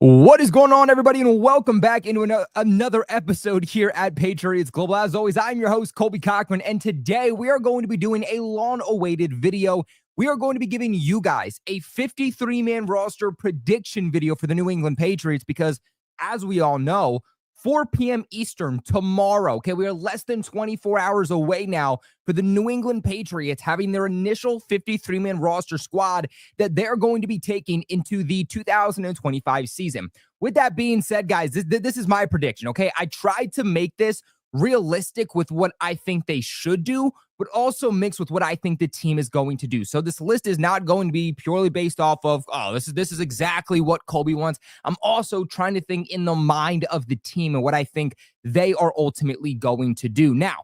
What is going on, everybody, and welcome back into another episode here at Patriots Global. As always, I'm your host, Colby Cochran, and today we are going to be doing a long-awaited video. We are going to be giving you guys a 53-man roster prediction video for the New England Patriots because, as we all know, 4 p.m. Eastern tomorrow, okay, we are less than 24 hours away now for the New England Patriots having their initial 53-man roster squad that they're going to be taking into the 2025 season. With that being said, guys, this is my prediction, okay? I tried to make this realistic with what I think they should do, but also mixed with what I think the team is going to do. So this list is not going to be purely based off of, oh, this is exactly what Colby wants. I'm also trying to think in the mind of the team and what I think they are ultimately going to do. Now,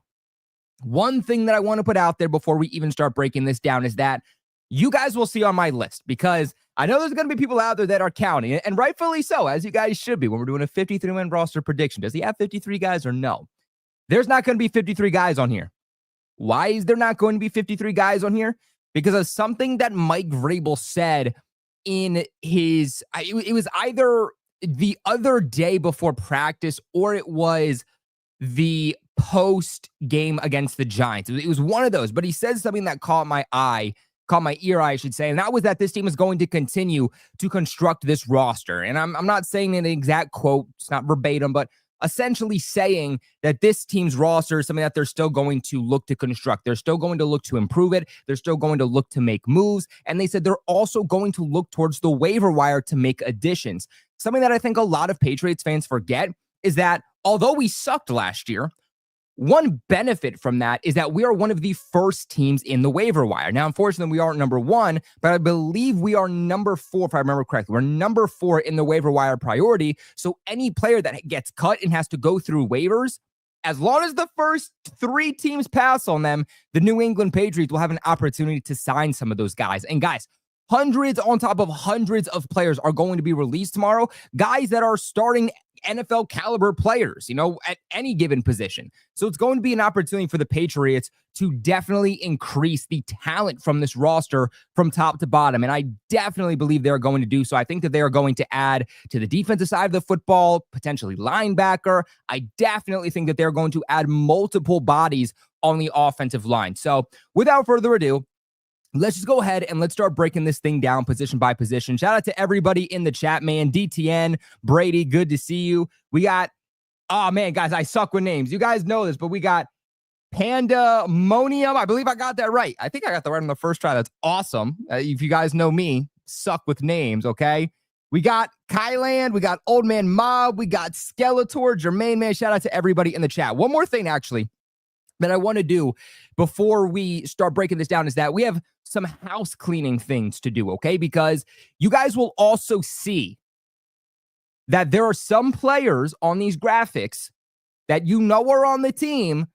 one thing that I want to put out there before we even start breaking this down is that you guys will see on my list, because I know there's going to be people out there that are counting, and rightfully so, as you guys should be when we're doing a 53-man roster prediction. Does he have 53 guys or no? There's not going to be 53 guys on here. Why is there not going to be 53 guys on here? Because of something that Mike Vrabel said in his, it was either the other day before practice or it was the post game against the Giants. It was one of those, but he said something that caught my ear, I should say, and that was that this team is going to continue to construct this roster. And I'm not saying an exact quote, it's not verbatim, but essentially saying that this team's roster is something that they're still going to look to construct. They're still going to look to improve it. They're still going to look to make moves. And they said they're also going to look towards the waiver wire to make additions. Something that I think a lot of Patriots fans forget is that although we sucked last year, one benefit from that is that we are one of the first teams in the waiver wire. Now, unfortunately, we aren't number one, but I believe we are number 4, if I remember correctly. We're number 4 in the waiver wire priority. So any player that gets cut and has to go through waivers, as long as the first 3 teams pass on them, the New England Patriots will have an opportunity to sign some of those guys. And guys, hundreds on top of hundreds of players are going to be released tomorrow. Guys that are starting NFL caliber players, at any given position. So it's going to be an opportunity for the Patriots to definitely increase the talent from this roster from top to bottom. And I definitely believe they're going to do so. I think that they are going to add to the defensive side of the football, potentially linebacker. I definitely think that they're going to add multiple bodies on the offensive line. So without further ado, let's just go ahead and let's start breaking this thing down position by position. Shout out to everybody in the chat, man. DTN, Brady, good to see you. We got, oh man, guys, I suck with names. You guys know this, but we got Pandemonium. I believe I got that right. I think I got that right on the first try. That's awesome. If you guys know me, suck with names, okay? We got Kyland, we got Old Man Mob, we got Skeletor, Jermaine, man. Shout out to everybody in the chat. One more thing, actually, that I want to do before we start breaking this down is that we have some house cleaning things to do, okay? Because you guys will also see that there are some players on these graphics that are on the team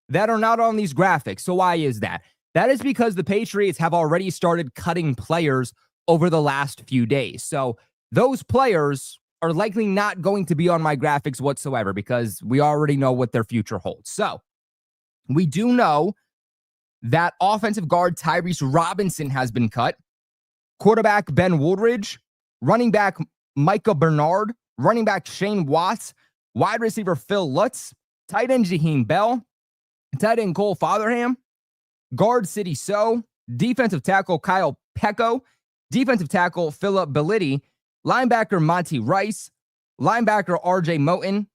that are not on these graphics. So why is that? That is because the Patriots have already started cutting players over the last few days. So those players are likely not going to be on my graphics whatsoever because we already know what their future holds. So we do know that offensive guard Tyrese Robinson has been cut, quarterback Ben Woodridge, running back Micah Bernard, running back Shane Watts, wide receiver Phil Lutz, tight end Jaheim Bell, tight end Cole Fotherham, guard City So, defensive tackle Kyle Pecco, defensive tackle Philip Bellitti, linebacker Monty Rice, linebacker RJ Moten,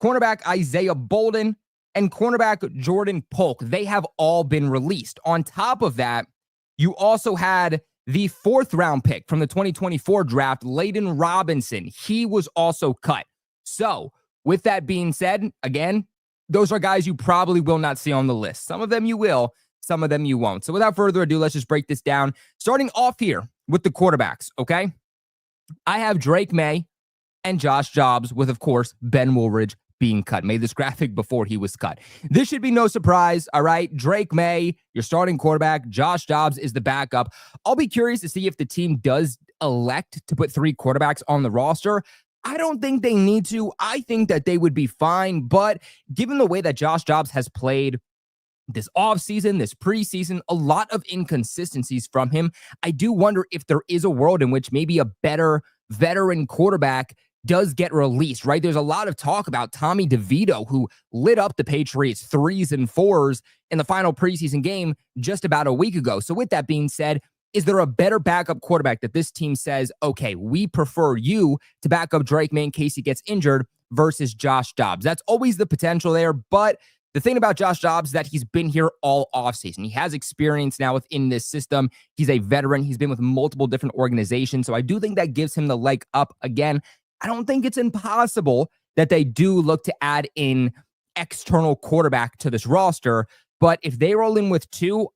cornerback Isaiah Bolden, and cornerback Jordan Polk. They have all been released. On top of that, you also had the 4th round pick from the 2024 draft, Layden Robinson. He was also cut. So with that being said, again, those are guys you probably will not see on the list. Some of them you will, some of them you won't. So without further ado, let's just break this down. Starting off here with the quarterbacks, okay? I have Drake Maye and Josh Jobs with, of course, Ben Woolridge being cut. Made this graphic before he was cut. This should be no surprise, all right? Drake Maye, your starting quarterback. Josh Jobs is the backup. I'll be curious to see if the team does elect to put 3 quarterbacks on the roster. I don't think they need to. I think that they would be fine, but given the way that Josh Jobs has played this offseason, this preseason, a lot of inconsistencies from him, I do wonder if there is a world in which maybe a better veteran quarterback does get released, right? There's a lot of talk about Tommy DeVito, who lit up the Patriots 3s and 4s in the final preseason game just about a week ago. So with that being said, is there a better backup quarterback that this team says, okay, we prefer you to back up Drake Maye in case he gets injured versus Josh Dobbs? That's always the potential there, but the thing about Josh Dobbs is that he's been here all offseason. He has experience now within this system. He's a veteran. He's been with multiple different organizations. So I do think that gives him the leg up. Again, I don't think it's impossible that they do look to add in external quarterback to this roster. But if they roll in with 2,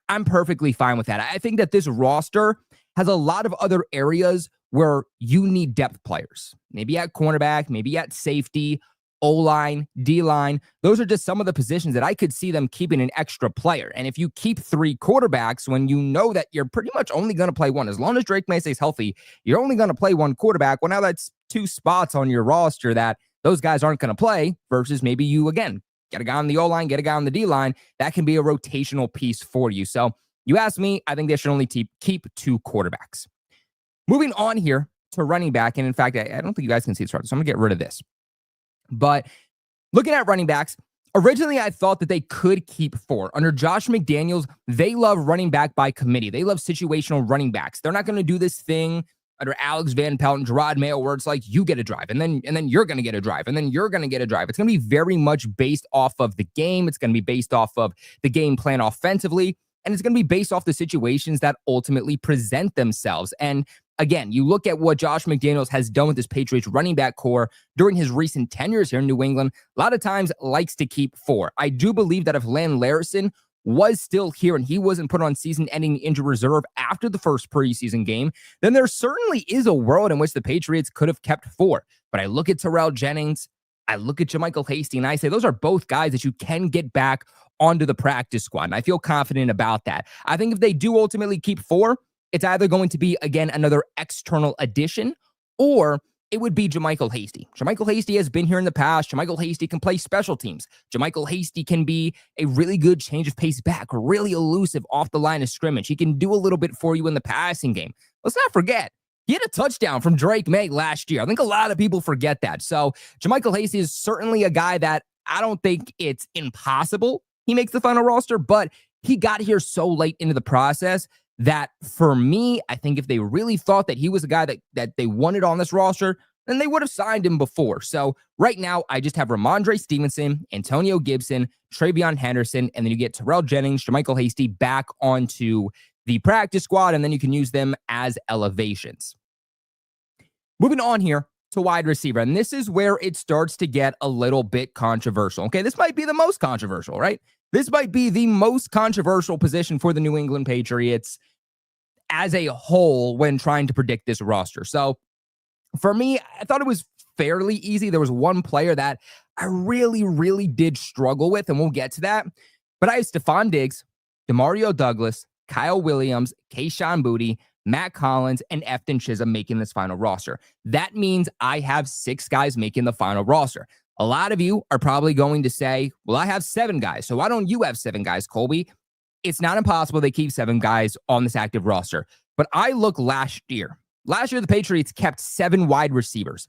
I'm perfectly fine with that. I think that this roster has a lot of other areas where you need depth players. Maybe at cornerback, maybe at safety, O-line, D-line. Those are just some of the positions that I could see them keeping an extra player. And if you keep 3 quarterbacks when you know that you're pretty much only going to play one, as long as Drake Maye stays healthy, you're only going to play 1 quarterback. Well, now that's 2 spots on your roster that those guys aren't going to play versus maybe you, again, get a guy on the O-line, get a guy on the D-line. That can be a rotational piece for you. So you ask me, I think they should only keep 2 quarterbacks. Moving on here to running back. And in fact, I don't think you guys can see this right, so I'm going to get rid of this. But looking at running backs, originally I thought that they could keep 4. Under Josh McDaniels, they love running back by committee. They love situational running backs. They're not going to do this thing under Alex Van Pelt and Gerard Mayo where it's like you get a drive and then you're going to get a drive and then you're going to get a drive. It's going to be very much based off of the game. It's going to be based off of the game plan offensively, and it's going to be based off the situations that ultimately present themselves. And again, you look at what Josh McDaniels has done with this Patriots running back core during his recent tenures here in New England, a lot of times likes to keep 4. I do believe that if Len Larson was still here and he wasn't put on season-ending injury reserve after the first preseason game, then there certainly is a world in which the Patriots could have kept 4. But I look at TreVeyon Jennings, I look at JaMycal Hasty, and I say those are both guys that you can get back onto the practice squad. And I feel confident about that. I think if they do ultimately keep 4, it's either going to be, again, another external addition, or it would be JaMycal Hasty. JaMycal Hasty has been here in the past. JaMycal Hasty can play special teams. JaMycal Hasty can be a really good change of pace back, really elusive off the line of scrimmage. He can do a little bit for you in the passing game. Let's not forget, he had a touchdown from Drake Maye last year. I think a lot of people forget that. So JaMycal Hasty is certainly a guy that I don't think it's impossible he makes the final roster, but he got here so late into the process that for me, I think if they really thought that he was a guy that they wanted on this roster, then they would have signed him before. So right now, I just have Ramondre Stevenson, Antonio Gibson, TreVeyon Henderson, and then you get TreVeyon Jennings, JaMycal Hasty back onto the practice squad, and then you can use them as elevations. Moving on here to wide receiver, and this is where it starts to get a little bit controversial. Okay, this might be the most controversial, right? This might be the most controversial position for the New England Patriots as a whole when trying to predict this roster. So for me, I thought it was fairly easy. There was one player that I really did struggle with, and we'll get to that. But I have Stephon Diggs, Demario Douglas, Kyle Williams, Kayshon Boutte, Matt Collins, and Efton Chism making this final roster. That means I have 6 guys making the final roster. A lot of you are probably going to say, well, I have 7 guys, so why don't you have 7 guys, Colby? It's not impossible they keep 7 guys on this active roster. But I look last year. Last year, the Patriots kept 7 wide receivers,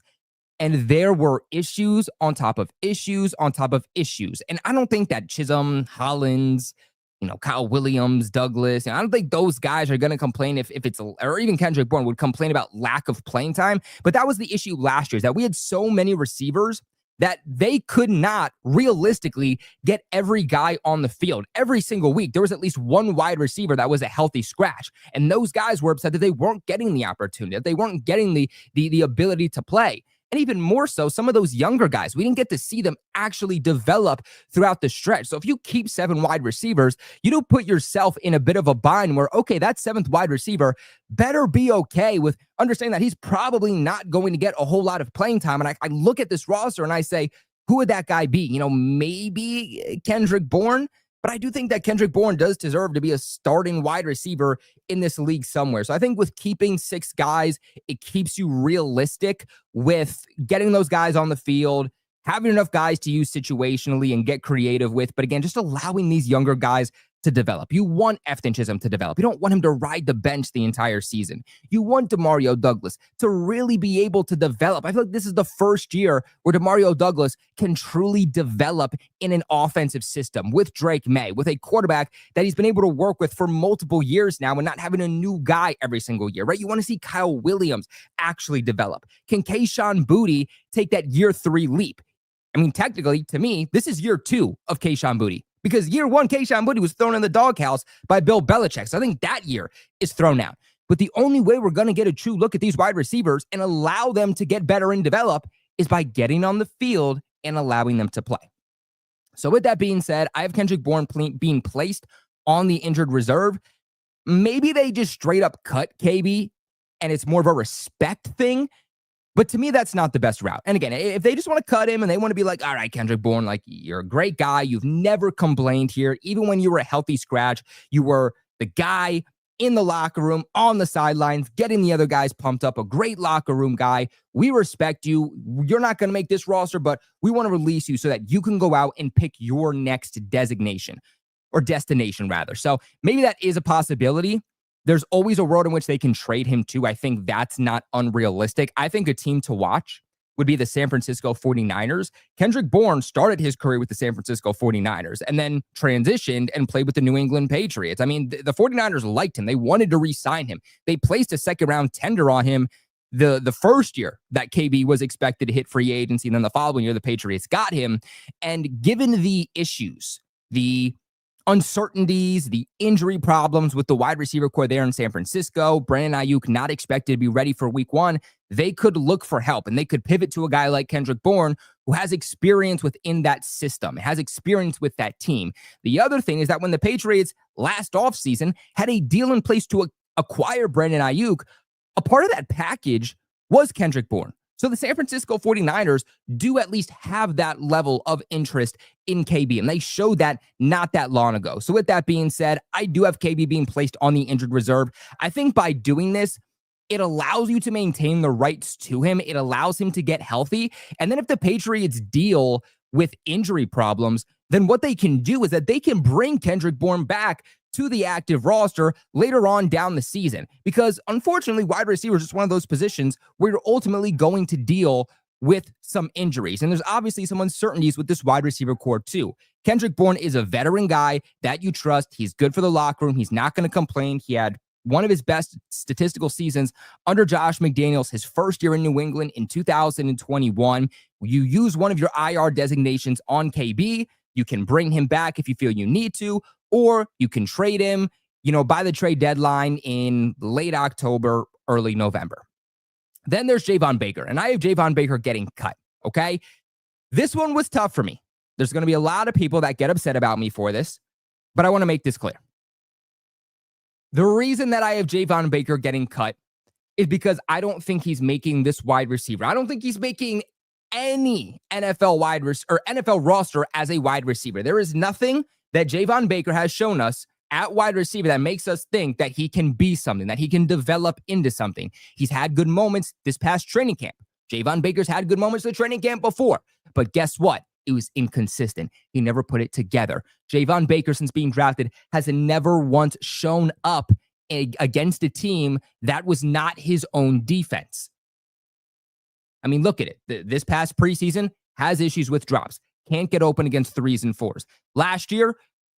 and there were issues on top of issues on top of issues. And I don't think that Chism, Hollins, Kyle Williams, Douglas, I don't think those guys are going to complain if it's, or even Kendrick Bourne would complain about lack of playing time. But that was the issue last year, is that we had so many receivers that they could not realistically get every guy on the field. Every single week, there was at least one wide receiver that was a healthy scratch. And those guys were upset that they weren't getting the opportunity, that they weren't getting the ability to play. And even more so, some of those younger guys, we didn't get to see them actually develop throughout the stretch. So if you keep 7 wide receivers, you do put yourself in a bit of a bind where, okay, that 7th wide receiver better be okay with understanding that he's probably not going to get a whole lot of playing time. And I look at this roster and I say, who would that guy be? Maybe Kendrick Bourne. But I do think that Kendrick Bourne does deserve to be a starting wide receiver in this league somewhere. So I think with keeping 6 guys, it keeps you realistic with getting those guys on the field, having enough guys to use situationally and get creative with. But again, just allowing these younger guys to develop. You want Efton Chism to develop. You don't want him to ride the bench the entire season. You want Demario Douglas to really be able to develop. I feel like this is the first year where Demario Douglas can truly develop in an offensive system with Drake Maye, with a quarterback that he's been able to work with for multiple years now and not having a new guy every single year, right? You want to see Kyle Williams actually develop. Can Kayshon Boutte take that year 3 leap? I mean, technically, to me, this is year 2 of Kayshon Boutte. Because year 1, Kayshon Boutte was thrown in the doghouse by Bill Belichick. So I think that year is thrown out. But the only way we're going to get a true look at these wide receivers and allow them to get better and develop is by getting on the field and allowing them to play. So with that being said, I have Kendrick Bourne being placed on the injured reserve. Maybe they just straight up cut KB and it's more of a respect thing. But to me, that's not the best route. And again, if they just want to cut him and they want to be like, all right, Kendrick Bourne, like, you're a great guy. You've never complained here. Even when you were a healthy scratch, you were the guy in the locker room, on the sidelines, getting the other guys pumped up, a great locker room guy. We respect you. You're not going to make this roster, but we want to release you so that you can go out and pick your next designation or destination, rather. So maybe that is a possibility. There's always a world in which they can trade him too. I think that's not unrealistic. I think a team to watch would be the San Francisco 49ers. Kendrick Bourne started his career with the San Francisco 49ers and then transitioned and played with the New England Patriots. I mean, the 49ers liked him. They wanted to re-sign him. They placed a second-round tender on him the first year that KB was expected to hit free agency, and then the following year, the Patriots got him. And given the issues, the uncertainties, the injury problems with the wide receiver core there in San Francisco, Brandon Ayuk not expected to be ready for week 1, they could look for help and they could pivot to a guy like Kendrick Bourne who has experience within that system, has experience with that team. The other thing is that when the Patriots last offseason had a deal in place to acquire Brandon Ayuk, a part of that package was Kendrick Bourne. So the San Francisco 49ers do at least have that level of interest in KB, and they showed that not that long ago. So with that being said, I do have KB being placed on the injured reserve. I think by doing this, it allows you to maintain the rights to him. It allows him to get healthy. And then if the Patriots deal with injury problems, then what they can do is that they can bring Kendrick Bourne back to the active roster later on down the season. Because unfortunately, wide receiver is just one of those positions where you're ultimately going to deal with some injuries. And there's obviously some uncertainties with this wide receiver core too. Kendrick Bourne is a veteran guy that you trust. He's good for the locker room. He's not going to complain. He had one of his best statistical seasons under Josh McDaniels, his first year in New England in 2021. You use one of your IR designations on KB. You can bring him back if you feel you need to, or you can trade him, by the trade deadline in late October, early November. Then there's Javon Baker, and I have Javon Baker getting cut, okay? This one was tough for me. There's going to be a lot of people that get upset about me for this, but I want to make this clear. The reason that I have Javon Baker getting cut is because I don't think he's making this wide receiver. I don't think he's making any NFL roster as a wide receiver. There is nothing that Javon Baker has shown us at wide receiver that makes us think that he can be something, that he can develop into something. He's had good moments this past training camp. Javon Baker's had good moments in the training camp before. But guess what? It was inconsistent. He never put it together. Javon Baker, since being drafted, has never once shown up against a team that was not his own defense. I mean, look at it. This past preseason has issues with drops. Can't get open against 3s and 4s. Last year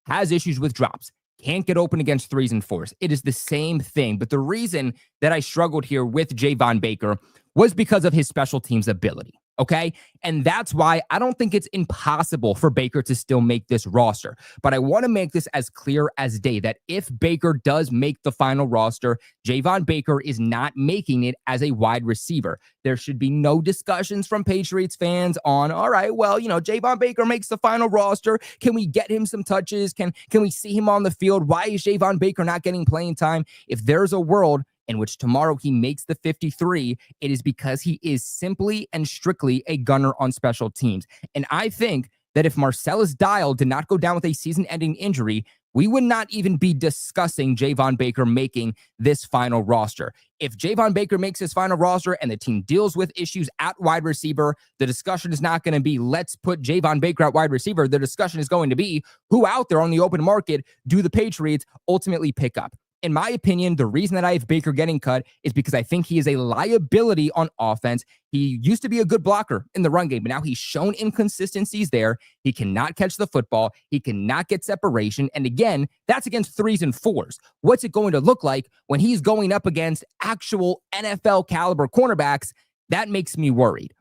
has issues with drops. Can't get open against 3s and 4s. It is the same thing. But the reason that I struggled here with Javon Baker was because of his special teams ability. Okay. And that's why I don't think it's impossible for Baker to still make this roster. But I want to make this as clear as day that if Baker does make the final roster, Javon Baker is not making it as a wide receiver. There should be no discussions from Patriots fans on, all right, well, Javon Baker makes the final roster. Can we get him some touches? Can we see him on the field? Why is Javon Baker not getting playing time? If there's a world in which tomorrow he makes the 53, it is because he is simply and strictly a gunner on special teams. And I think that if Marcellus Dial did not go down with a season-ending injury, we would not even be discussing Javon Baker making this final roster. If Javon Baker makes his final roster and the team deals with issues at wide receiver, the discussion is not going to be, let's put Javon Baker at wide receiver. The discussion is going to be, who out there on the open market do the Patriots ultimately pick up? In my opinion, the reason that I have Baker getting cut is because I think he is a liability on offense. He used to be a good blocker in the run game, but now he's shown inconsistencies there. He cannot catch the football. He cannot get separation. And again, that's against 3s and 4s. What's it going to look like when he's going up against actual NFL caliber cornerbacks? That makes me worried.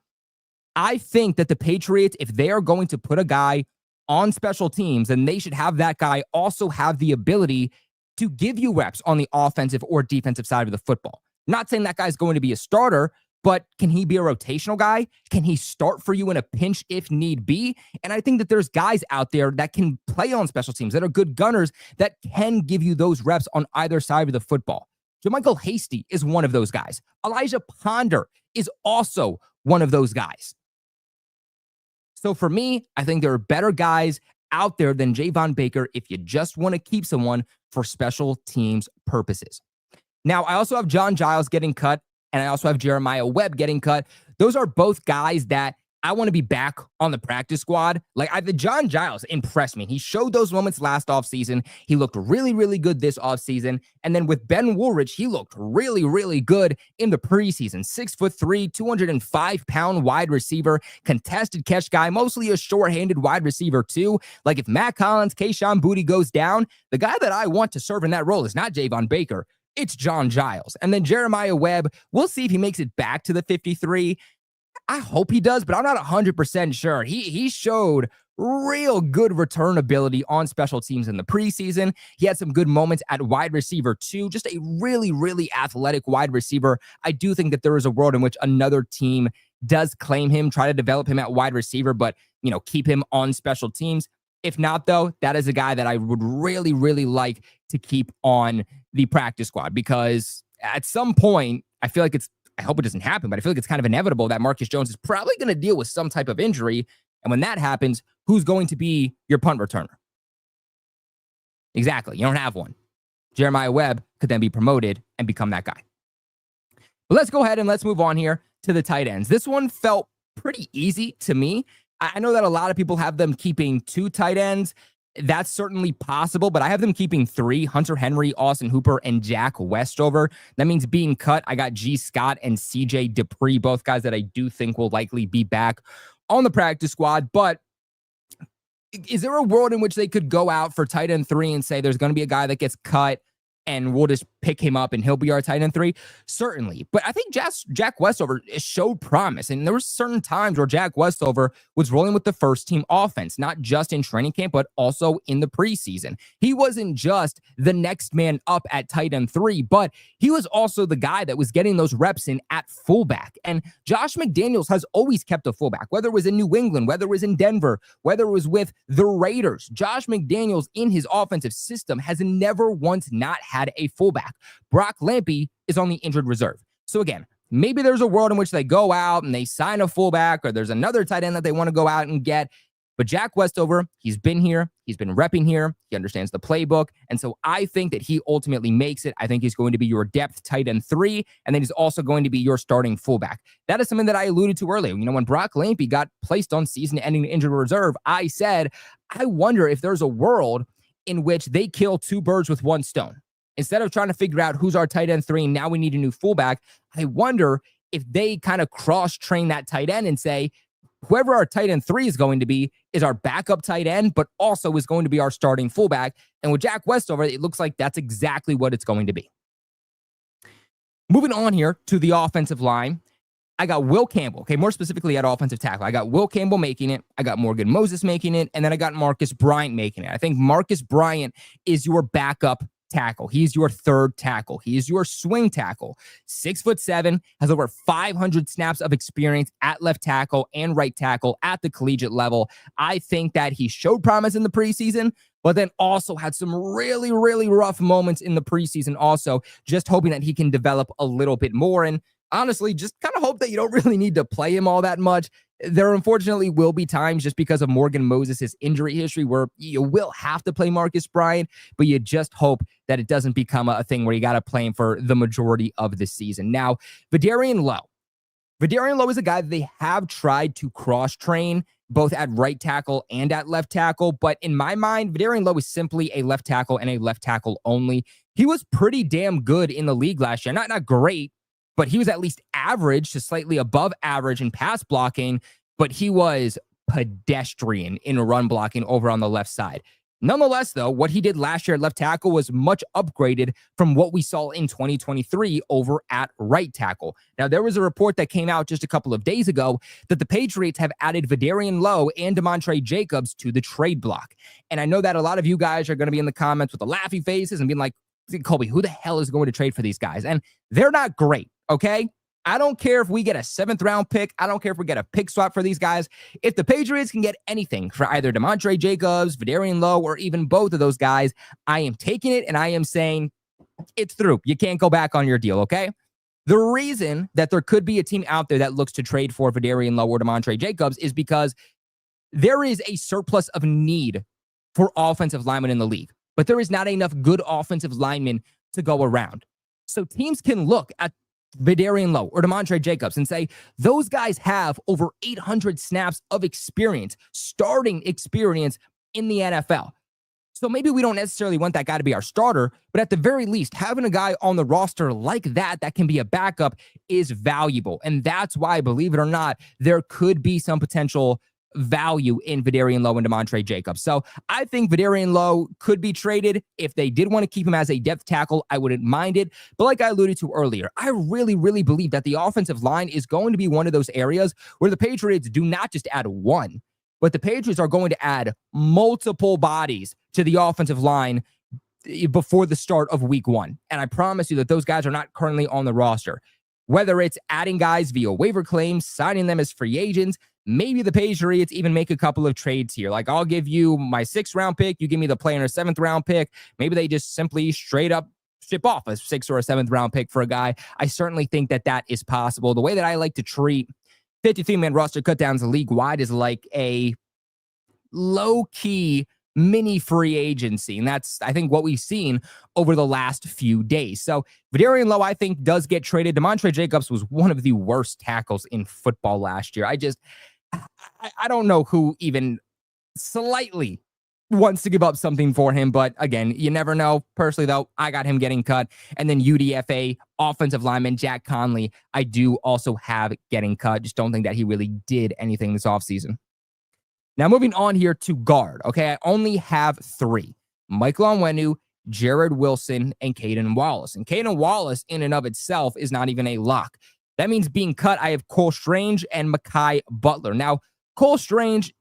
I think that the Patriots, if they are going to put a guy on special teams, then they should have that guy also have the ability to give you reps on the offensive or defensive side of the football. Not saying that guy's going to be a starter, but can he be a rotational guy? Can he start for you in a pinch if need be? And I think that there's guys out there that can play on special teams, that are good gunners, that can give you those reps on either side of the football. JaMycal Hasty is one of those guys. Elijah Ponder is also one of those guys. So for me, I think there are better guys out there than Javon Baker if you just want to keep someone for special teams purposes. Now, I also have John Giles getting cut, and I also have Jeremiah Webb getting cut. Those are both guys that I want to be back on the practice squad. The John Giles impressed me. He showed those moments last offseason. He looked really, really good this offseason. And then with Ben Woolridge, he looked really, really good in the preseason. 6'3", 205-pound wide receiver, contested catch guy, mostly a short-handed wide receiver too. Like if Matt Collins, Kayshon Boutte goes down, the guy that I want to serve in that role is not Javon Baker. It's John Giles. And then Jeremiah Webb, we'll see if he makes it back to the 53. I hope he does, but I'm not 100% sure. He showed real good return ability on special teams in the preseason. He had some good moments at wide receiver too. Just a really, really athletic wide receiver. I do think that there is a world in which another team does claim him, try to develop him at wide receiver, but, keep him on special teams. If not, though, that is a guy that I would really, really like to keep on the practice squad, because at some point, I hope it doesn't happen, but I feel like it's kind of inevitable that Marcus Jones is probably going to deal with some type of injury. And when that happens, who's going to be your punt returner? Exactly. You don't have one. Jeremiah Webb could then be promoted and become that guy. But let's go ahead and let's move on here to the tight ends. This one felt pretty easy to me. I know that a lot of people have them keeping 2 tight ends. That's certainly possible, but I have them keeping 3, Hunter Henry, Austin Hooper, and Jack Westover. That means being cut, I got G. Scott and CJ Dupree, both guys that I do think will likely be back on the practice squad. But is there a world in which they could go out for tight end 3 and say there's going to be a guy that gets cut and we'll just pick him up and he'll be our tight end 3? Certainly. But I think Jack Westover showed promise. And there were certain times where Jack Westover was rolling with the first team offense, not just in training camp, but also in the preseason. He wasn't just the next man up at tight end 3, but he was also the guy that was getting those reps in at fullback. And Josh McDaniels has always kept a fullback, whether it was in New England, whether it was in Denver, whether it was with the Raiders. Josh McDaniels in his offensive system has never once not had a fullback. Brock Lampy is on the injured reserve. So again, maybe there's a world in which they go out and they sign a fullback, or there's another tight end that they want to go out and get. But Jack Westover, he's been here. He's been repping here. He understands the playbook. And so I think that he ultimately makes it. I think he's going to be your depth tight end 3, and then he's also going to be your starting fullback. That is something that I alluded to earlier. When Brock Lampy got placed on season-ending injured reserve, I said, I wonder if there's a world in which they kill 2 birds with 1 stone. Instead of trying to figure out who's our tight end 3 and now we need a new fullback, I wonder if they kind of cross-train that tight end and say, whoever our tight end 3 is going to be is our backup tight end, but also is going to be our starting fullback. And with Jack Westover, it looks like that's exactly what it's going to be. Moving on here to the offensive line, I got Will Campbell. Okay, more specifically at offensive tackle. I got Will Campbell making it. I got Morgan Moses making it. And then I got Marcus Bryant making it. I think Marcus Bryant is your backup tackle. He's your 3rd tackle. He is your swing tackle. 6'7", has over 500 snaps of experience at left tackle and right tackle at the collegiate level. I think that he showed promise in the preseason, but then also had some really, really rough moments in the preseason also, just hoping that he can develop a little bit more. And honestly, just kind of hope that you don't really need to play him all that much. There unfortunately will be times, just because of Morgan Moses' injury history, where you will have to play Marcus Bryant, but you just hope that it doesn't become a thing where you got to play him for the majority of the season. Now, Vederian Lowe is a guy that they have tried to cross-train both at right tackle and at left tackle, but in my mind, Vederian Lowe is simply a left tackle and a left tackle only. He was pretty damn good in the league last year. Not great, but he was at least average to slightly above average in pass blocking, but he was pedestrian in run blocking over on the left side. Nonetheless, though, what he did last year at left tackle was much upgraded from what we saw in 2023 over at right tackle. Now, there was a report that came out just a couple of days ago that the Patriots have added Vederian Lowe and Demontre Jacobs to the trade block. And I know that a lot of you guys are going to be in the comments with the laughy faces and being like, Colby, who the hell is going to trade for these guys? And they're not great, okay? I don't care if we get a 7th round pick. I don't care if we get a pick swap for these guys. If the Patriots can get anything for either Demontre Jacobs, Vederian Lowe, or even both of those guys, I am taking it and I am saying it's through. You can't go back on your deal, okay? The reason that there could be a team out there that looks to trade for Vederian Lowe or Demontre Jacobs is because there is a surplus of need for offensive linemen in the league, but there is not enough good offensive linemen to go around. So teams can look at Vederian Lowe or Demontre Jacobs and say, those guys have over 800 snaps of experience, starting experience in the NFL. So maybe we don't necessarily want that guy to be our starter, but at the very least, having a guy on the roster like that can be a backup is valuable. And that's why, believe it or not, there could be some potential value in Vederian Lowe and Demontre Jacobs. So I think Vederian Lowe could be traded. If they did want to keep him as a depth tackle, I wouldn't mind it. But like I alluded to earlier, I really believe that the offensive line is going to be one of those areas where the Patriots do not just add one, but the Patriots are going to add multiple bodies to the offensive line before the start of week 1. And I promise you that those guys are not currently on the roster. Whether it's adding guys via waiver claims, signing them as free agents, maybe the Patriots even make a couple of trades here. Like, I'll give you my 6th round pick. You give me the player in a 7th round pick. Maybe they just simply straight up ship off a 6th or a 7th round pick for a guy. I certainly think that is possible. The way that I like to treat 53-man roster cutdowns league-wide is like a low-key mini free agency. And that's, I think, what we've seen over the last few days. So Vederian Lowe, I think, does get traded. Demontre Jacobs was one of the worst tackles in football last year. I don't know who even slightly wants to give up something for him. But again, you never know. Personally, though, I got him getting cut. And then UDFA offensive lineman Jack Conley, I do also have getting cut. Just don't think that he really did anything this offseason. Now, moving on here to guard, okay? I only have 3. Michael Onwenu, Jared Wilson, and Caden Wallace. And Caden Wallace, in and of itself, is not even a lock. That means being cut, I have Cole Strange and Mekhi Butler. Now, Cole Strange,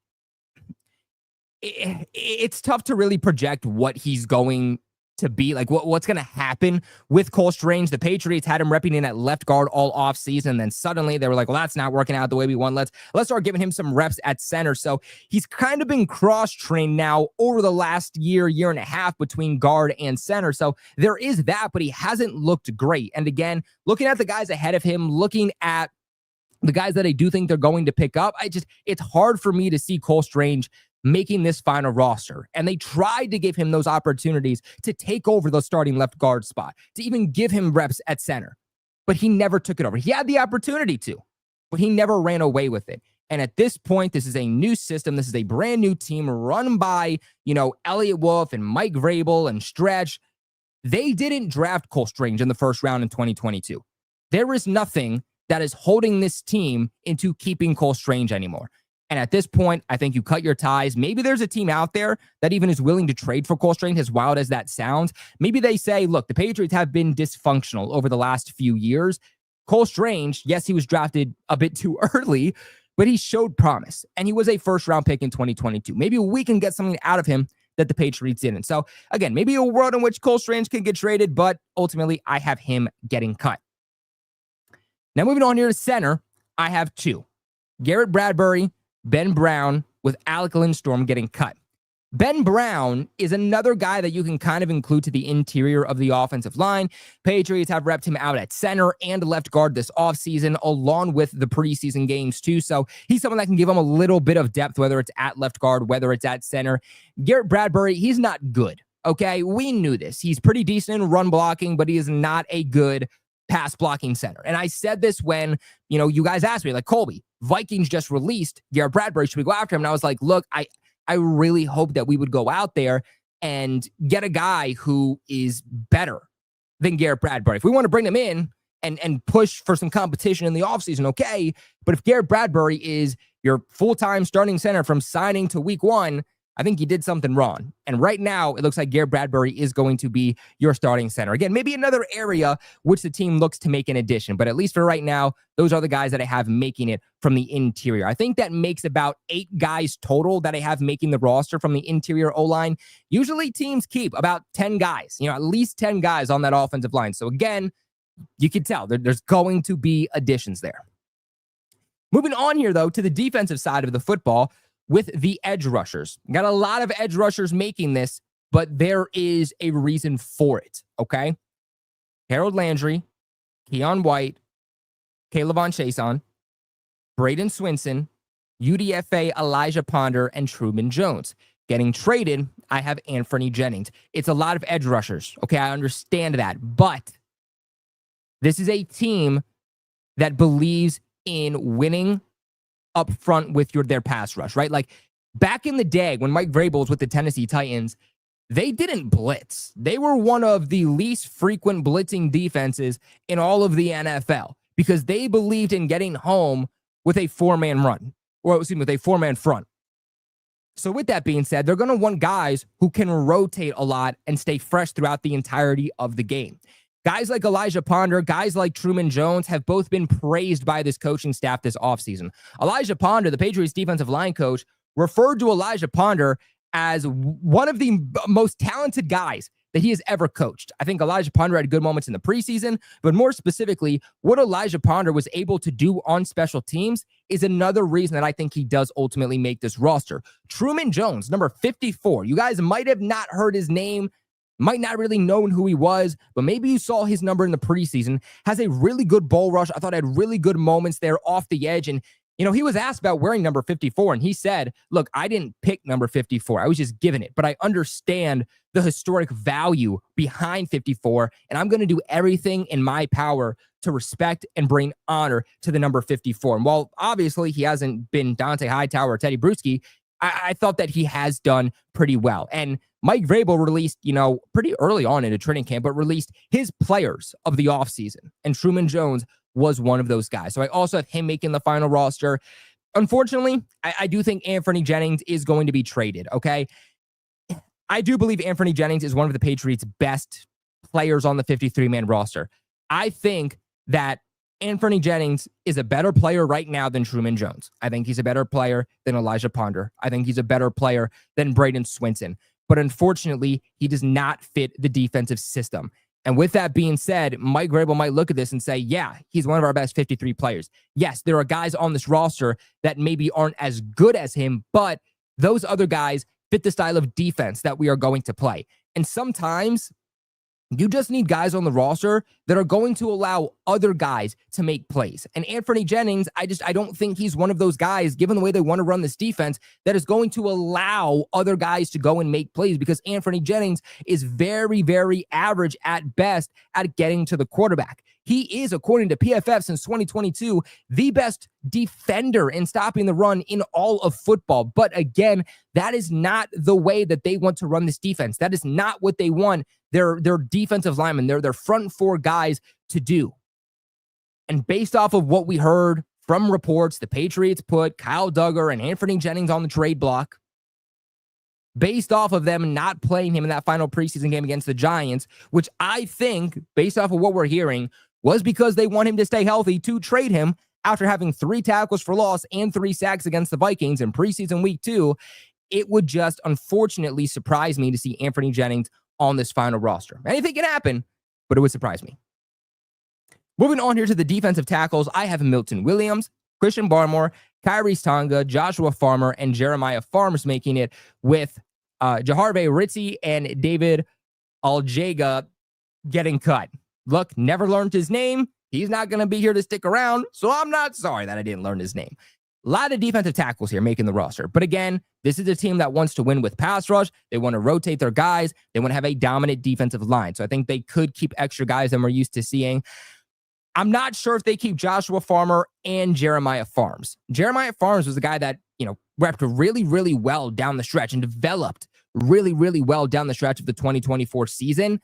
it's tough to really project what he's going to be, like what's going to happen with Cole Strange. The Patriots had him repping in at left guard all offseason. Then suddenly they were like, well, that's not working out the way we want. Let's start giving him some reps at center. So he's kind of been cross-trained now over the last year and a half between guard and center. So there is that, but he hasn't looked great. And again, looking at the guys ahead of him, looking at the guys that I do think they're going to pick up, it's hard for me to see Cole Strange making this final roster. And they tried to give him those opportunities to take over the starting left guard spot, to even give him reps at center. But he never took it over. He had the opportunity to, but he never ran away with it. And at this point, this is a new system. This is a brand new team run by, Elliott Wolf and Mike Vrabel and Stretch. They didn't draft Cole Strange in the first round in 2022. There is nothing that is holding this team into keeping Cole Strange anymore. And at this point, I think you cut your ties. Maybe there's a team out there that even is willing to trade for Cole Strange, as wild as that sounds. Maybe they say, look, the Patriots have been dysfunctional over the last few years. Cole Strange, yes, he was drafted a bit too early, but he showed promise. And he was a first-round pick in 2022. Maybe we can get something out of him that the Patriots didn't. So, again, maybe a world in which Cole Strange can get traded, but ultimately I have him getting cut. Now, moving on here to center, I have 2. Garrett Bradbury, Ben Brown, with Alec Lindstorm getting cut. Ben Brown is another guy that you can kind of include to the interior of the offensive line. Patriots have repped him out at center and left guard this offseason, along with the preseason games too. So he's someone that can give him a little bit of depth, whether it's at left guard, whether it's at center. Garrett Bradbury, he's not good. Okay, we knew this. He's pretty decent in run blocking, but he is not a good pass blocking center. And I said this when, you guys asked me, like, Colby, Vikings just released Garrett Bradbury. Should we go after him? And I was like, look, I really hope that we would go out there and get a guy who is better than Garrett Bradbury. If we want to bring him in and push for some competition in the offseason, okay. But if Garrett Bradbury is your full-time starting center from signing to week 1, I think you did something wrong. And right now, it looks like Garrett Bradbury is going to be your starting center. Again, maybe another area which the team looks to make an addition. But at least for right now, those are the guys that I have making it from the interior. I think that makes about 8 guys total that I have making the roster from the interior O-line. Usually teams keep about 10 guys, at least 10 guys on that offensive line. So again, you can tell there's going to be additions there. Moving on here, though, to the defensive side of the football, with the edge rushers. Got a lot of edge rushers making this, but there is a reason for it, okay? Harold Landry, Keon White, Kayvon Chaisson, Braden Swinson, UDFA Elijah Ponder, and Truman Jones. Getting traded, I have Anfernee Jennings. It's a lot of edge rushers, okay? I understand that, but this is a team that believes in winning up front with their pass rush, right? Like back in the day when Mike Vrabel was with the Tennessee Titans, they didn't blitz. They were one of the least frequent blitzing defenses in all of the NFL because they believed in getting home with a 4-man run, or with a 4-man front. So with that being said, they're going to want guys who can rotate a lot and stay fresh throughout the entirety of the game. Guys like Elijah Ponder, guys like Truman Jones have both been praised by this coaching staff this offseason. Elijah Ponder, the Patriots defensive line coach, referred to Elijah Ponder as one of the most talented guys that he has ever coached. I think Elijah Ponder had good moments in the preseason, but more specifically, what Elijah Ponder was able to do on special teams is another reason that I think he does ultimately make this roster. Truman Jones, number 54. You guys might have not heard his name, might not really known who he was, but maybe you saw his number in the preseason. Has a really good bull rush. I thought had really good moments there off the edge. And, he was asked about wearing number 54, and he said, look, I didn't pick number 54. I was just given it, but I understand the historic value behind 54, and I'm going to do everything in my power to respect and bring honor to the number 54. And while obviously he hasn't been Dante Hightower or Teddy Bruschi, I thought that he has done pretty well. And Mike Vrabel released, pretty early on in a training camp, but released his players of the offseason. And Truman Jones was one of those guys. So I also have him making the final roster. Unfortunately, I do think Anfernee Jennings is going to be traded, okay? I do believe Anfernee Jennings is one of the Patriots' best players on the 53-man roster. I think that Anfernee Jennings is a better player right now than Truman Jones. I think he's a better player than Elijah Ponder. I think he's a better player than Braden Swinson. But unfortunately, he does not fit the defensive system. And with that being said, Mike Vrabel might look at this and say, yeah, he's one of our best 53 players. Yes, there are guys on this roster that maybe aren't as good as him, but those other guys fit the style of defense that we are going to play. And sometimes you just need guys on the roster that are going to allow other guys to make plays. And Anfernee Jennings, I don't think he's one of those guys, given the way they want to run this defense, that is going to allow other guys to go and make plays, because Anfernee Jennings is very, very average at best at getting to the quarterback. He is, according to PFF since 2022, the best defender in stopping the run in all of football. But again, that is not the way that they want to run this defense. That is not what they want their defensive linemen, their front 4 guys to do. And based off of what we heard from reports, the Patriots put Kyle Duggar and Anfernee Jennings on the trade block. Based off of them not playing him in that final preseason game against the Giants, which I think, based off of what we're hearing, was because they want him to stay healthy to trade him after having 3 tackles for loss and 3 sacks against the Vikings in preseason week 2. It would just unfortunately surprise me to see Anfernee Jennings on this final roster. Anything can happen, but it would surprise me. Moving on here to the defensive tackles, I have Milton Williams, Christian Barmore, Kyrie's Tonga, Joshua Farmer, and Jeremiah Farms making it with Jaharve Ritzy and David Aljega getting cut. Look, never learned his name. He's not going to be here to stick around, so I'm not sorry that I didn't learn his name. A lot of defensive tackles here making the roster. But again, this is a team that wants to win with pass rush. They want to rotate their guys. They want to have a dominant defensive line. So I think they could keep extra guys than we're used to seeing. I'm not sure if they keep Joshua Farmer and Jeremiah Farms. Jeremiah Farms was a guy that, repped really, really well down the stretch and developed really, really well down the stretch of the 2024 season.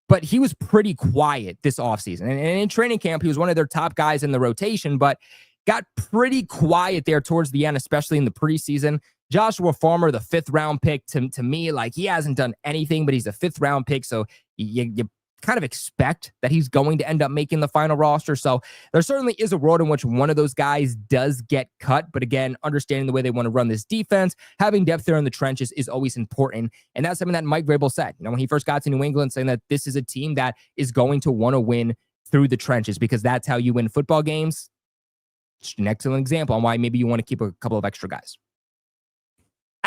But he was pretty quiet this offseason. And in training camp, he was one of their top guys in the rotation, but got pretty quiet there towards the end, especially in the preseason. Joshua Farmer, the 5th round pick, to me, like, he hasn't done anything, but he's a 5th round pick. So you kind of expect that he's going to end up making the final roster. So there certainly is a world in which one of those guys does get cut. But again, understanding the way they want to run this defense, having depth there in the trenches is always important. And that's something that Mike Vrabel said, when he first got to New England, saying that this is a team that is going to want to win through the trenches because that's how you win football games. It's an excellent example on why maybe you want to keep a couple of extra guys.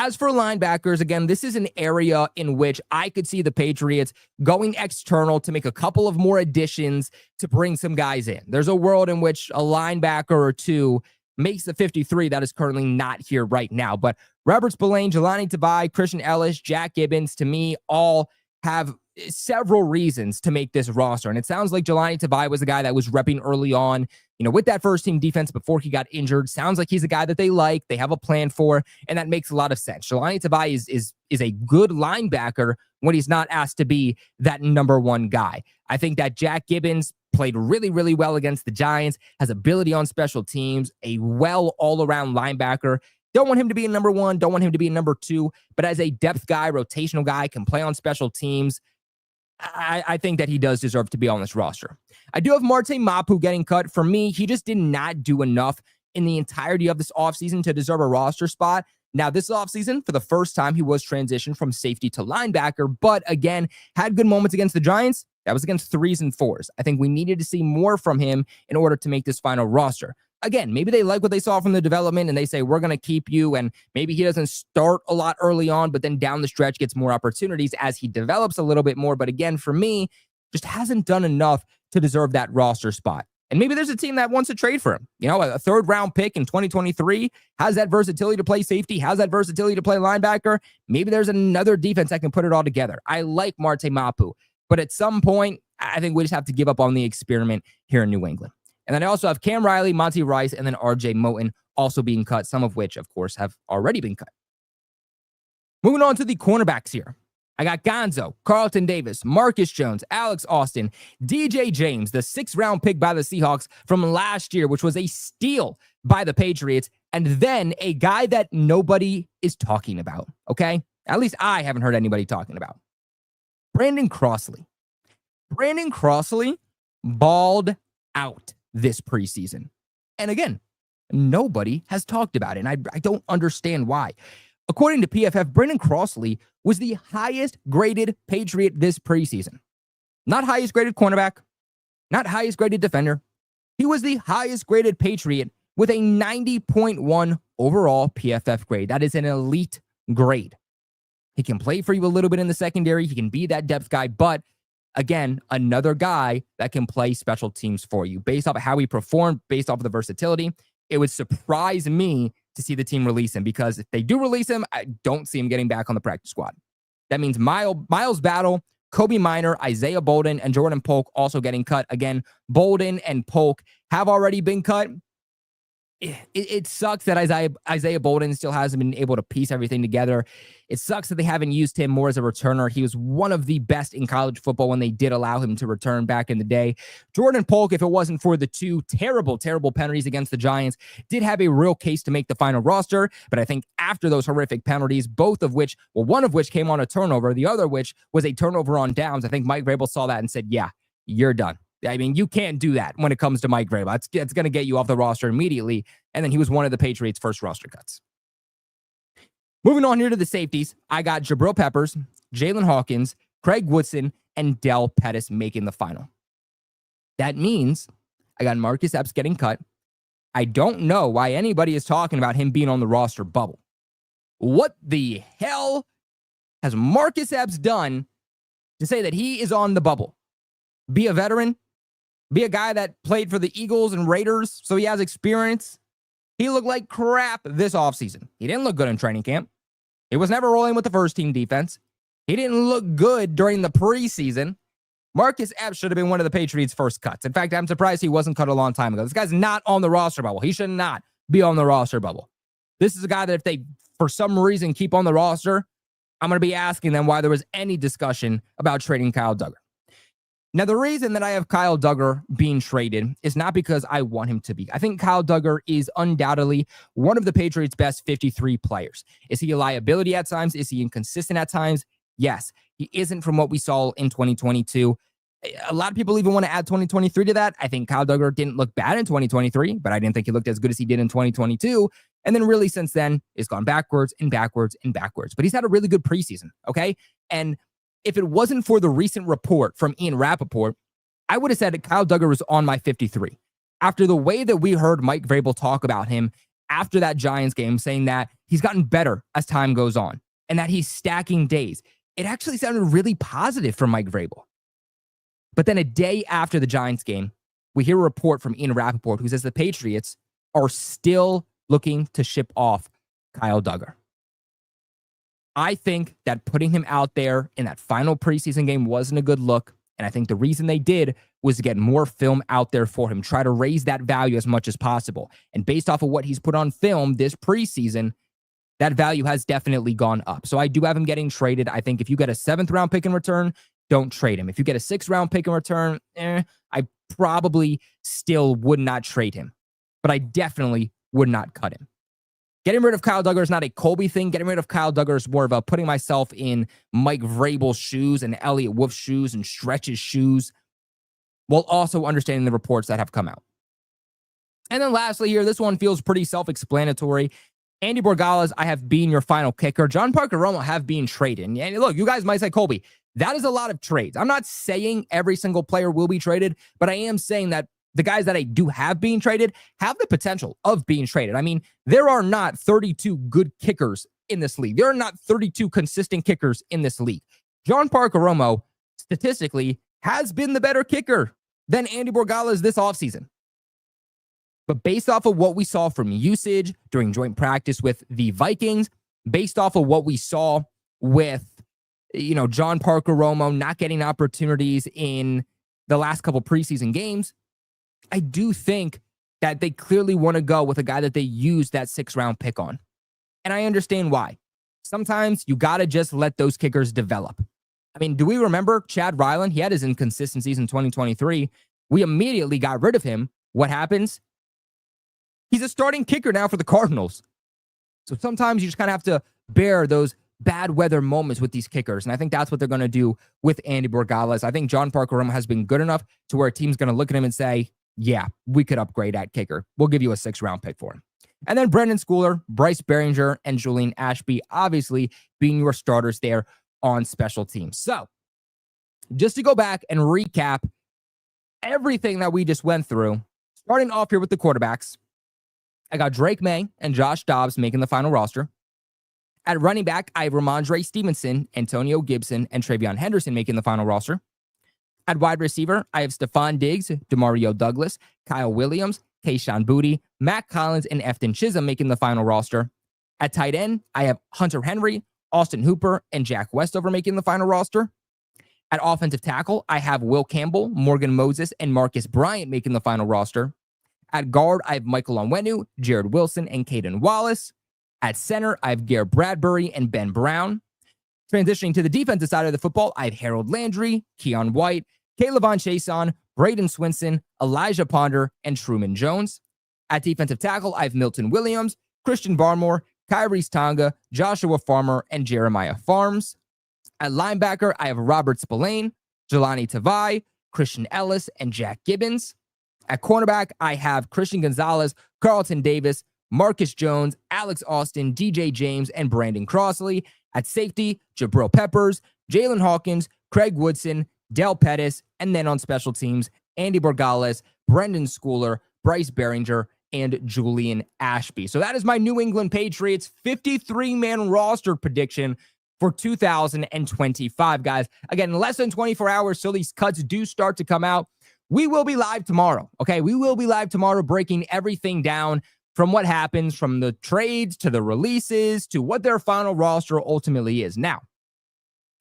As for linebackers, again, this is an area in which I could see the Patriots going external to make a couple of more additions to bring some guys in. There's a world in which a linebacker or two makes the 53 that is currently not here right now. But Robert Spillane, Jelani Tabai, Christian Ellis, Jack Gibbons, to me, all have several reasons to make this roster. And it sounds like Jelani Tabai was the guy that was repping early on, with that first team defense before he got injured. Sounds like he's a guy that they like, they have a plan for, and that makes a lot of sense. Jelani Tabai is a good linebacker when he's not asked to be that number one guy. I think that Jack Gibbons played really, really well against the Giants, has ability on special teams, a well all-around linebacker. Don't want him to be a number one, don't want him to be a number two, but as a depth guy, rotational guy, can play on special teams, I think that he does deserve to be on this roster. I do have Marte Mapu getting cut. For me, he just did not do enough in the entirety of this offseason to deserve a roster spot. Now, this offseason, for the first time, he was transitioned from safety to linebacker, but again, had good moments against the Giants. That was against 3s and 4s. I think we needed to see more from him in order to make this final roster. Again, maybe they like what they saw from the development and they say, we're going to keep you. And maybe he doesn't start a lot early on, but then down the stretch gets more opportunities as he develops a little bit more. But again, for me, just hasn't done enough to deserve that roster spot. And maybe there's a team that wants to trade for him. A 3rd round pick in 2023 has that versatility to play safety, has that versatility to play linebacker. Maybe there's another defense that can put it all together. I like Marte Mapu, but at some point, I think we just have to give up on the experiment here in New England. And then I also have Cam Riley, Monty Rice, and then RJ Moten also being cut, some of which, of course, have already been cut. Moving on to the cornerbacks here. I got Gonzo, Carlton Davis, Marcus Jones, Alex Austin, DJ James, the 6th round pick by the Seahawks from last year, which was a steal by the Patriots, and then a guy that nobody is talking about, okay? At least I haven't heard anybody talking about. Brandon Crossley. Brandon Crossley balled out this preseason. And again, nobody has talked about it, and I don't understand why. According to PFF, Brandon Crossley was the highest graded Patriot this preseason. Not highest graded cornerback, not highest graded defender. He was the highest graded Patriot with a 90.1 overall PFF grade. That is an elite grade. He can play for you a little bit in the secondary. He can be that depth guy, but again, another guy that can play special teams for you based off of how he performed, based off of the versatility. It would surprise me to see the team release him, because if they do release him, I don't see him getting back on the practice squad. That means Miles Battle, Kobe Minor, Isaiah Bolden, and Jordan Polk also getting cut. Again, Bolden and Polk have already been cut. It sucks that Isaiah Bolden still hasn't been able to piece everything together. It sucks that they haven't used him more as a returner. He was one of the best in college football when they did allow him to return back in the day. Jordan Polk, if it wasn't for the 2 terrible penalties against the Giants, did have a real case to make the final roster. But I think after those horrific penalties, one of which came on a turnover, the other which was a turnover on downs, I think Mike Vrabel saw that and said, yeah, you're done. I mean, you can't do that when it comes to Mike Vrabel. It's going to get you off the roster immediately. And then he was one of the Patriots' first roster cuts. Moving on here to the safeties, I got Jabril Peppers, Jalen Hawkins, Craig Woodson, and Del Pettis making the final. That means I got Marcus Epps getting cut. I don't know why anybody is talking about him being on the roster bubble. What the hell has Marcus Epps done to say that he is on the bubble? Be a veteran, be a guy that played for the Eagles and Raiders, so he has experience. He looked like crap this offseason. He didn't look good in training camp. He was never rolling with the first team defense. He didn't look good during the preseason. Marcus Epps should have been one of the Patriots' first cuts. In fact, I'm surprised he wasn't cut a long time ago. This guy's not on the roster bubble. He should not be on the roster bubble. This is a guy that if they, for some reason, keep on the roster, I'm going to be asking them why there was any discussion about trading Kyle Duggar. Now, the reason that I have Kyle Duggar being traded is not because I want him to be. I think Kyle Duggar is undoubtedly one of the Patriots' best 53 players. Is he a liability at times? Is he inconsistent at times? Yes. He isn't from what we saw in 2022. A lot of people even want to add 2023 to that. I think Kyle Duggar didn't look bad in 2023, but I didn't think he looked as good as he did in 2022. And then really since then, it's gone backwards and backwards and backwards. But he's had a really good preseason, okay? And if it wasn't for the recent report from Ian Rappaport, I would have said that Kyle Duggar was on my 53. After the way that we heard Mike Vrabel talk about him after that Giants game, saying that he's gotten better as time goes on and that he's stacking days, it actually sounded really positive from Mike Vrabel. But then a day after the Giants game, we hear a report from Ian Rappaport who says the Patriots are still looking to ship off Kyle Duggar. I think that putting him out there in that final preseason game wasn't a good look. And I think the reason they did was to get more film out there for him, try to raise that value as much as possible. And based off of what he's put on film this preseason, that value has definitely gone up. So I do have him getting traded. I think if you get a 7th round pick in return, don't trade him. If you get a 6th round pick in return, I probably still would not trade him. But I definitely would not cut him. Getting rid of Kyle Duggar is not a Colby thing. Getting rid of Kyle Duggar is more about putting myself in Mike Vrabel's shoes and Elliott Wolf's shoes and Stretch's shoes, while also understanding the reports that have come out. And then lastly here, this one feels pretty self-explanatory. Andy Borgales, I have been your final kicker. John Parker Romo have been traded. And look, you guys might say, Colby, that is a lot of trades. I'm not saying every single player will be traded, but I am saying that the guys that I do have being traded have the potential of being traded. I mean, there are not 32 good kickers in this league. There are not 32 consistent kickers in this league. John Parker Romo, statistically, has been the better kicker than Andy Borgales this offseason. But based off of what we saw from usage during joint practice with the Vikings, based off of what we saw with, John Parker Romo not getting opportunities in the last couple preseason games, I do think that they clearly want to go with a guy that they used that 6th round pick on. And I understand why. Sometimes you got to just let those kickers develop. I mean, do we remember Chad Ryland? He had his inconsistencies in 2023. We immediately got rid of him. What happens? He's a starting kicker now for the Cardinals. So sometimes you just kind of have to bear those bad weather moments with these kickers. And I think that's what they're going to do with Andy Borgales. I think John Parker Romo has been good enough to where a team's going to look at him and say, yeah, we could upgrade at kicker. We'll give you a 6th round pick for him. And then Brendan Schooler, Bryce Behringer, and Julian Ashby, obviously being your starters there on special teams. So just to go back and recap everything that we just went through, starting off here with the quarterbacks, I got Drake Maye and Josh Dobbs making the final roster. At running back, I have Ramondre Stevenson, Antonio Gibson, and TreVeyon Henderson making the final roster. At wide receiver, I have Stephon Diggs, Demario Douglas, Kyle Williams, Kayshon Boutte, Matt Collins, and Efton Chism making the final roster. At tight end, I have Hunter Henry, Austin Hooper, and Jack Westover making the final roster. At offensive tackle, I have Will Campbell, Morgan Moses, and Marcus Bryant making the final roster. At guard, I have Michael Onwenu, Jared Wilson, and Caden Wallace. At center, I have Garrett Bradbury and Ben Brown. Transitioning to the defensive side of the football, I have Harold Landry, Keon White, Kayvon Chason, Braden Swinson, Elijah Ponder, and Truman Jones. At defensive tackle, I have Milton Williams, Christian Barmore, Kyrie's Tonga, Joshua Farmer, and Jeremiah Farms. At linebacker, I have Robert Spillane, Jelani Tavai, Christian Ellis, and Jack Gibbons. At cornerback, I have Christian Gonzalez, Carlton Davis, Marcus Jones, Alex Austin, DJ James, and Brandon Crossley. At safety, Jabril Peppers, Jalen Hawkins, Craig Woodson, Del Pettis, and then on special teams, Andy Borgales, Brendan Schooler, Bryce Behringer, and Julian Ashby. So that is my New England Patriots 53-man roster prediction for 2025, guys. Again, in less than 24 hours, so these cuts do start to come out. We will be live tomorrow, okay? We will be live tomorrow breaking everything down from what happens, from the trades to the releases to what their final roster ultimately is. Now,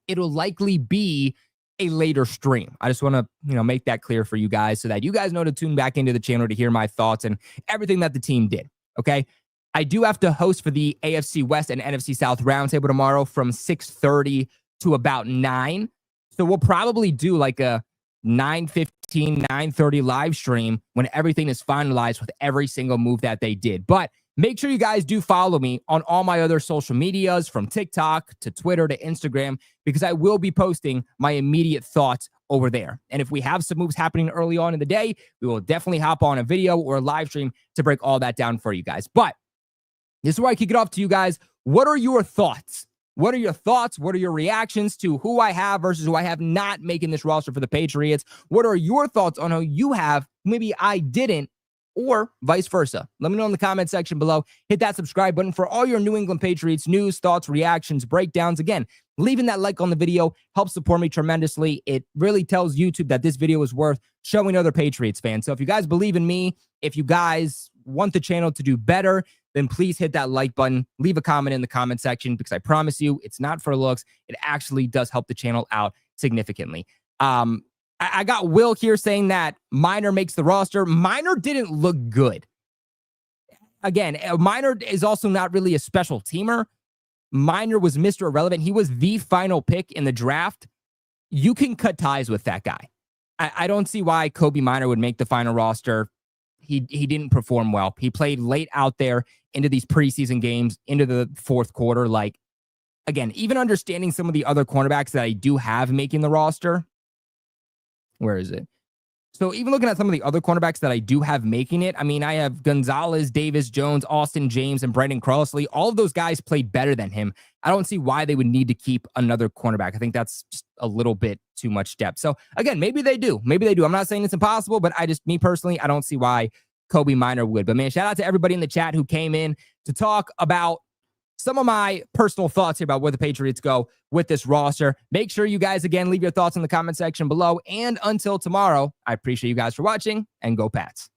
it'll likely be a later stream. I just want to, make that clear for you guys so that you guys know to tune back into the channel to hear my thoughts and everything that the team did, okay? I do have to host for the AFC West and NFC South roundtable tomorrow from 6:30 to about 9. So we'll probably do like a 9:15, 9:30 live stream when everything is finalized with every single move that they did. But make sure you guys do follow me on all my other social medias, from TikTok to Twitter to Instagram, because I will be posting my immediate thoughts over there. And if we have some moves happening early on in the day, we will definitely hop on a video or a live stream to break all that down for you guys. But this is where I kick it off to you guys. What are your thoughts? What are your thoughts? What are your reactions to who I have versus who I have not making this roster for the Patriots? What are your thoughts on who you have, maybe I didn't, or vice versa? Let me know in the comment section below. Hit that subscribe button for all your New England Patriots news, thoughts, reactions, breakdowns. Again, leaving that like on the video helps support me tremendously. It really tells YouTube that this video is worth showing other Patriots fans. So if you guys believe in me, if you guys want the channel to do better, then please hit that like button, leave a comment in the comment section, because I promise you it's not for looks. It actually does help the channel out significantly. I got Will here saying that Minor makes the roster. Minor didn't look good. Again, Minor is also not really a special teamer. Minor was Mr. Irrelevant. He was the final pick in the draft. You can cut ties with that guy. I don't see why Kobe Minor would make the final roster. He didn't perform well. He played late out there into these preseason games, into the fourth quarter. Like, again, even understanding some of the other cornerbacks that I do have making the roster. Where is it? So even looking at some of the other cornerbacks that I do have making it, I mean, I have Gonzalez, Davis, Jones, Austin James, and Brandon Crossley. All of those guys played better than him. I don't see why they would need to keep another cornerback. I think that's just a little bit too much depth. So again, maybe they do. Maybe they do. I'm not saying it's impossible, but me personally, I don't see why Kobe Minor would. But man, shout out to everybody in the chat who came in to talk about some of my personal thoughts here about where the Patriots go with this roster. Make sure you guys, again, leave your thoughts in the comment section below. And until tomorrow, I appreciate you guys for watching, and go Pats.